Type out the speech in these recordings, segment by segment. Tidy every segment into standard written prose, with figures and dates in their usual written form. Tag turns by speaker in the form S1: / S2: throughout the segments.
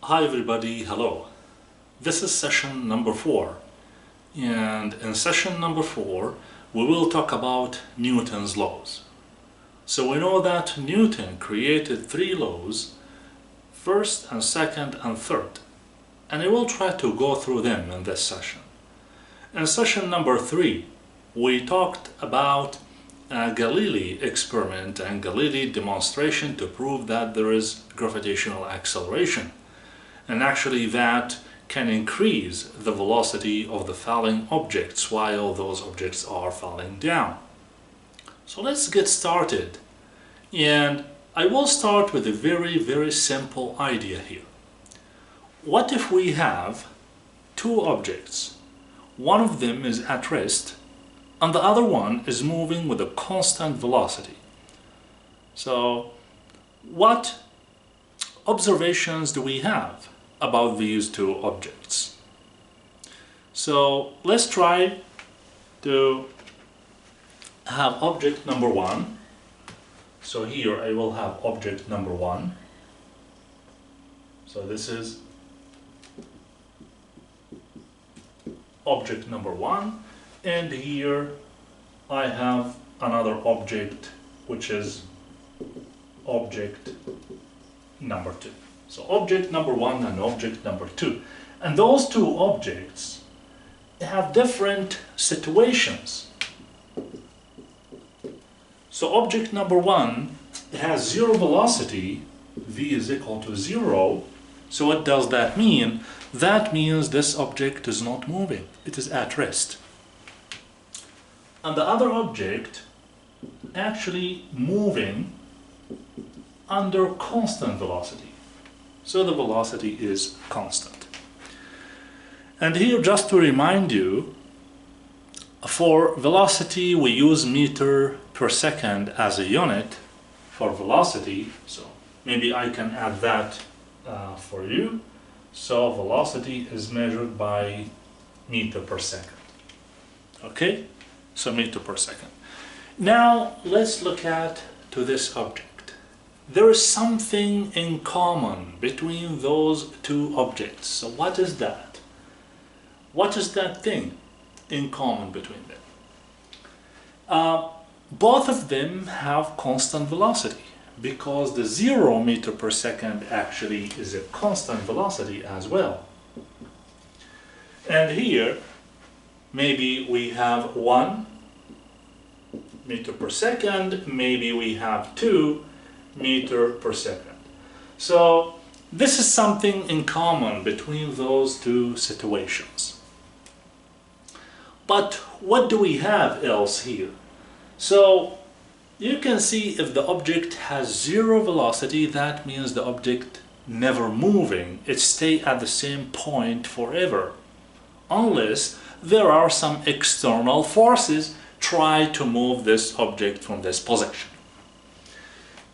S1: Hi everybody, hello. This is session number 4, and in session number 4 we will talk about Newton's laws. So we know that Newton created 3 laws, first and second and third, and I will try to go through them in this session. In session number 3 we talked about Galilei experiment and Galilei demonstration to prove that there is gravitational acceleration, and actually that can increase the velocity of the falling objects while those objects are falling down. So let's get started, and I will start with a very simple idea here. What if we have 2 objects? One of them is at rest and the other one is moving with a constant velocity. So what observations do we have about these 2 objects? So let's try to have object number 1. So here I will have object number 1. So this is object number 1, and here I have another object which is object number 2. So object number 1 and object number 2, and those 2 objects have different situations. So object number 1 has 0 velocity, v is equal to 0. So what does that mean? That means this object is not moving, it is at rest. And the other object actually moving under constant velocity. So the velocity is constant. And here, just to remind you, for velocity we use meter per second as a unit for velocity. So maybe I can add that for you. So velocity is measured by meter per second. Okay? So meter per second. Now let's look at to this object. There is something in common between those 2 objects. So what is that? What is that thing in common between them? Both of them have constant velocity, because the 0 meter per second actually is a constant velocity as well. And here maybe we have 1 meter per second, maybe we have 2 meter per second. So this is something in common between those 2 situations. But what do we have else here? So you can see if the object has 0 velocity, that means the object never moving, it stays at the same point forever, unless there are some external forces try to move this object from this position.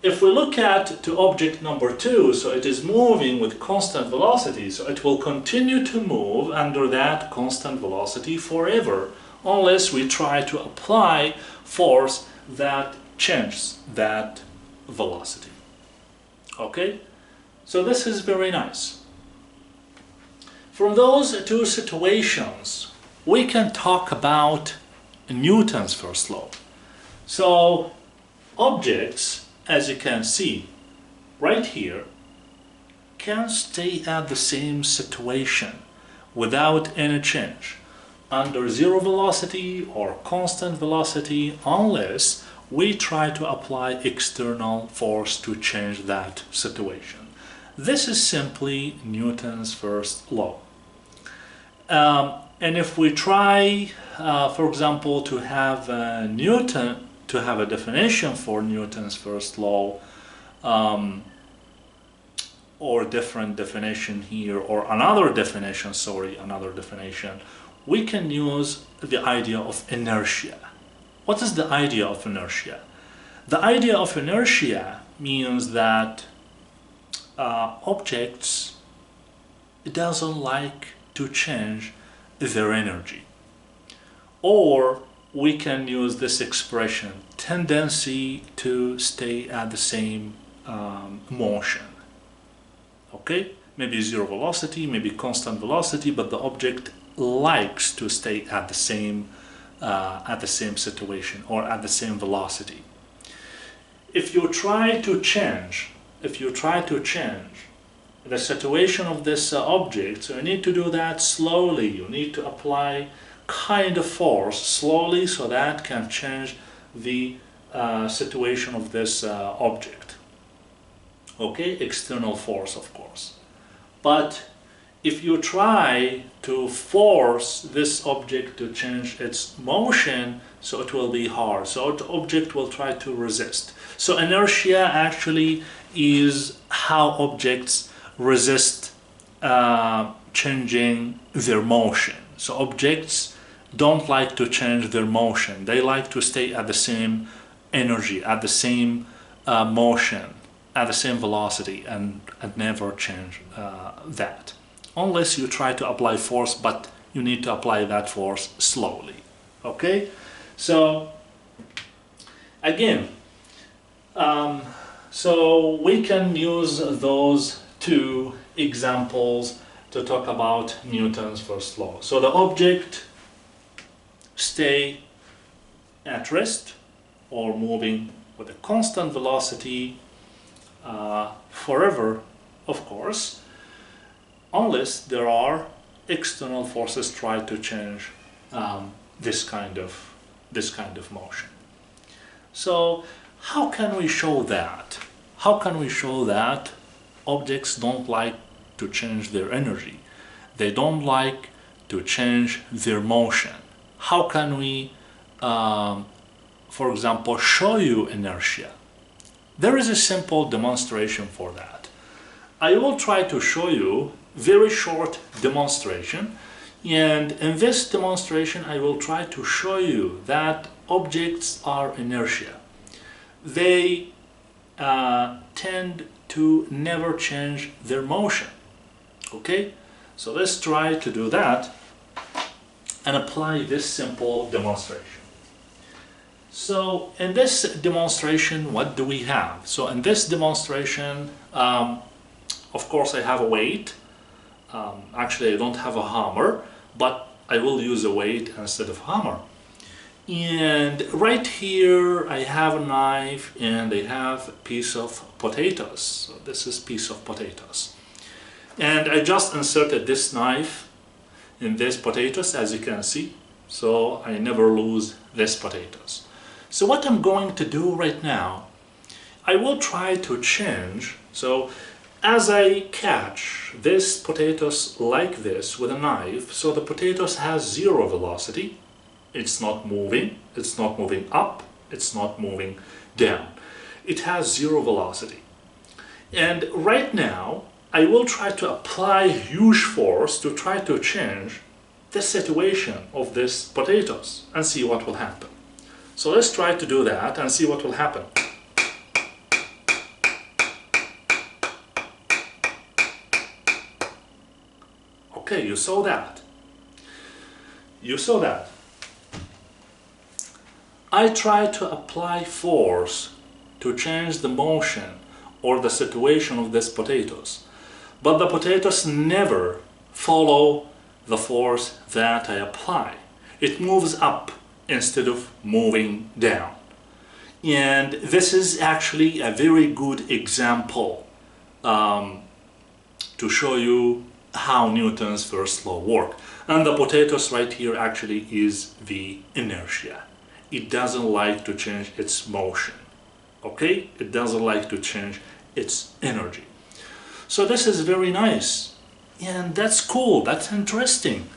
S1: If we look at to object number 2, so it is moving with constant velocity, so it will continue to move under that constant velocity forever, unless we try to apply force that changes that velocity. Okay? So this is very nice. From those 2 situations, we can talk about Newton's first law. So objects, as you can see right here, can stay at the same situation without any change under 0 velocity or constant velocity, unless we try to apply external force to change that situation. This is simply Newton's first law. And if we try, for example, to have a definition for Newton's first law, or different definition here, or another definition, we can use the idea of inertia. What is the idea of inertia? The idea of inertia means that objects doesn't like to change their energy. Or we can use this expression, tendency to stay at the same motion. Okay? maybe zero velocity, maybe constant velocity, but the object likes to stay at the same situation or at the same velocity. If you try to change the situation of this object, so you need to do that slowly. You need to apply kind of force slowly so that can change the situation of this object. Okay, external force, of course. But if you try to force this object to change its motion, so it will be hard. So the object will try to resist. So inertia actually is how objects resist changing their motion. So objects don't like to change their motion. They like to stay at the same energy, at the same motion, at the same velocity, and never change that. Unless you try to apply force, but you need to apply that force slowly. Okay? So again, so we can use those two examples to talk about Newton's first law. So the object stay at rest or moving with a constant velocity forever, of course, unless there are external forces try to change this kind of motion. So how can we show that? How can we show that objects don't like to change their energy? They don't like to change their motion. How can we, for example, show you inertia? There is a simple demonstration for that. I will try to show you very short demonstration, and in this demonstration I will try to show you that objects are inertia. They tend to never change their motion. Okay, so let's try to do that and apply this simple demonstration. So in this demonstration, what do we have? So in this demonstration, of course I have a weight. Actually I don't have a hammer, but I will use a weight instead of hammer. And right here I have a knife and I have a piece of potatoes. So this is piece of potatoes. And I just inserted this knife in this potatoes, as you can see. So I never lose this potatoes. So what I'm going to do right now, I will try to change. So as I catch this potatoes like this with a knife, so the potatoes has zero velocity. It's not moving up, it's not moving down. It has zero velocity. And right now, I will try to apply huge force to try to change the situation of this potatoes and see what will happen. So let's try to do that and see what will happen. Okay, you saw that. You saw that. I try to apply force to change the motion or the situation of these potatoes, but the potatoes never follow the force that I apply. It moves up instead of moving down. And this is actually a very good example to show you how Newton's first law works. And the potatoes right here actually is the inertia. It doesn't like to change its motion. Okay? It doesn't like to change its energy. So this is very nice. And that's cool, that's interesting.